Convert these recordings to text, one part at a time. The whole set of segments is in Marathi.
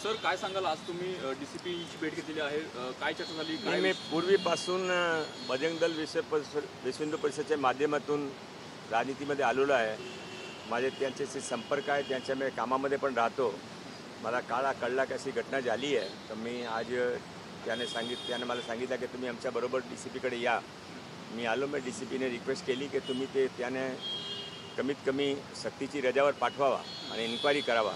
सर काय सांगाल, आज तुम्ही डीसीपीची भेट घेतलेली आहे, काय चर्चा झाली? काय मी पूर्वीपासून बजरंग दल विश्व हिंदू परिषदेच्या माध्यमातून राजनीतीमध्ये आलेलो आहे. माझे त्यांच्याशी संपर्क आहे, त्यांच्या मी कामामध्ये पण राहतो. मला कळला की अशी घटना झाली आहे, तर मी आज त्याने मला सांगितलं की तुम्ही आमच्याबरोबर DCPकडे या. मी आलो. मी DCPने रिक्वेस्ट केली की तुम्ही त्याने कमीत कमी सक्तीची रजावर पाठवावा आणि इन्क्वायरी करावा.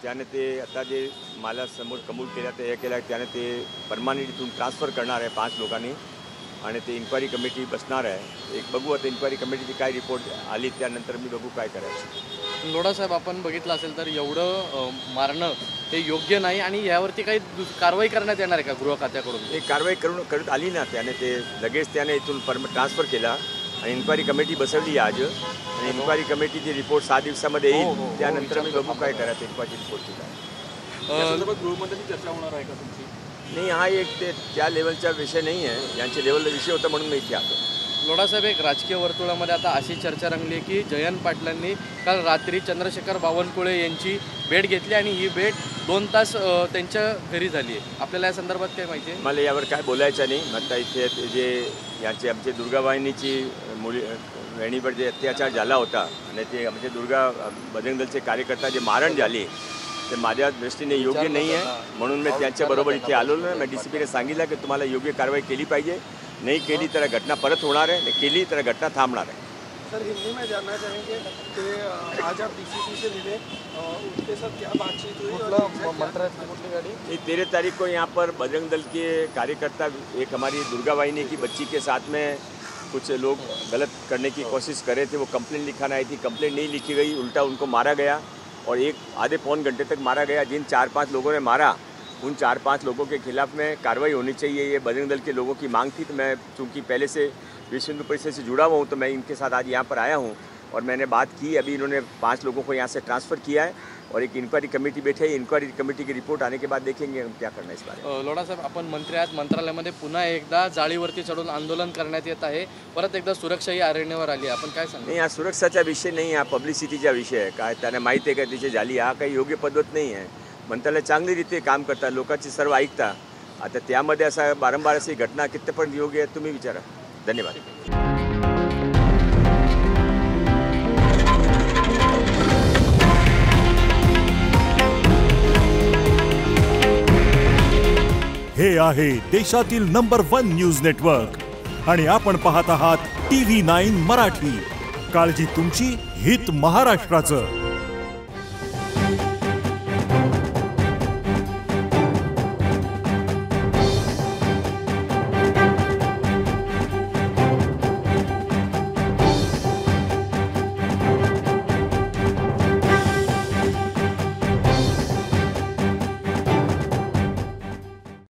त्याने ते आता जे मला समोर कबूल केलं ते हे केलं, त्याने ते परमानंट इथून ट्रान्सफर करणार आहे 5 लोकांनी आणि ते इन्क्वायरी कमिटी बसणार आहे. एक बघू आता इन्क्वायरी कमिटीची काय रिपोर्ट आली त्यानंतर मी बघू काय करायचं. लोढा साहेब, आपण बघितलं असेल तर एवढं मारणं हे योग्य नाही आणि यावरती काही कारवाई करण्यात येणार आहे का गृह खात्याकडून? एक कारवाई करत आली ना, त्याने ते लगेच त्याने इथून ट्रान्सफर केला आणि इन्क्वायरी कमिटी बसवली आज आणि इन्क्वायरी कमिटीची रिपोर्ट 6 दिवसामध्ये येईल. त्यानंतर मी बघू काय करायचं इन्क्वायरी रिपोर्टची काय. गृहमंत्र्यांची चर्चा होणार आहे का तुमची? नाही, हा एक त्या लेवलचा विषय नाही आहे. यांच्या लेवलचा विषय होता म्हणून मी इथे आलो. लोढासाहेब, एक राजकीय वर्तुळामध्ये आता अशी चर्चा रंगली की जयंत पाटलांनी काल रात्री चंद्रशेखर बावनकुळे यांची भेट घेतली आणि ही भेट 2 तास त्यांच्या घरी झाली आहे. आपल्याला या संदर्भात काय माहिती आहे? मला यावर काय बोलायचं नाही. आता इथे जे यांचे आमचे दुर्गावाहिनीची मुली वहिनीवर जे अत्याचार झाला होता आणि ते आमचे बजरंग दलचे कार्यकर्ता जे मारण झाली ते माझ्या दृष्टीने योग्य नाही आहे. म्हणून मी त्यांच्याबरोबर इथे आलो ना. मी DCPने सांगितलं की तुम्हाला योग्य कारवाई केली पाहिजे. नहीं केली तर घटना परत होणार आहे, नहीं केली तर घटना थांबणार आहे. सर, हिंदी में जानना चाहेंगे कि आज आप DCP से मिले, उनके साथ क्या बातचीत हुई? मंत्र 13 तारीख को यहाँ पर बजरंग दल के कार्यकर्ता, एक हमारी दुर्गा वाहिनी की बच्ची के साथ में कुछ लोग गलत करने की कोशिश कर रहे थे. वो कंप्लेंट लिखाना आई थी, कंप्लेंट नहीं लिखी गई, उल्टा उनको मारा गया और एक आधे पौन घंटे तक मारा गया. जिन 4-5 लोगों ने मारा उन 4-5 लोगों के खिलाफ में कार्रवाई होनी चाहिए. ये बजरंग दल के लोगों की मांग थी. तो मैं चूँकि पहले से विश्व हिंदू परिषद से जुड़ा हुआ हूँ तो मैं इनके साथ आज यहाँ पर आया हूँ और मैंने बात की. अभी इन्होंने 5 लोगों को यहाँ से ट्रांसफ़र किया है और एक इन्क्वायरी कमिटी बैठे है. इन्क्वायरी कमिटी की रिपोर्ट आने के बाद देखेंगे हम क्या करना है इस बारे. लोढा साहेब, आपण मंत्री आहात, मंत्रालयामध्ये पुन्हा एकदा जाळीवरती चढून आंदोलन करण्यात येत आहे. परत एकदा सुरक्षा ही आरण्यावर आली आहे. आपण काय सांगा? नाही, हा सुरक्षाचा विषय नाही, हा पब्लिसिटीचा विषय आहे. काय त्यांना माहिती आहे का तिची झाली? हा काही योग्य पद्धत नाही आहे. मंत्रालय चांगली रीते काम करतात, लोकांची सर्व ऐकता. आता त्यामध्ये असा वारंवार अशी घटना कितपर्यंत योग्य आहे तुम्ही विचारा. धन्यवाद. हे आहे देशातील नंबर 1 न्यूज नेटवर्क आणि आपण पाहत आहात TV9 मराठी. काळजी तुमची, हित महाराष्ट्राचं.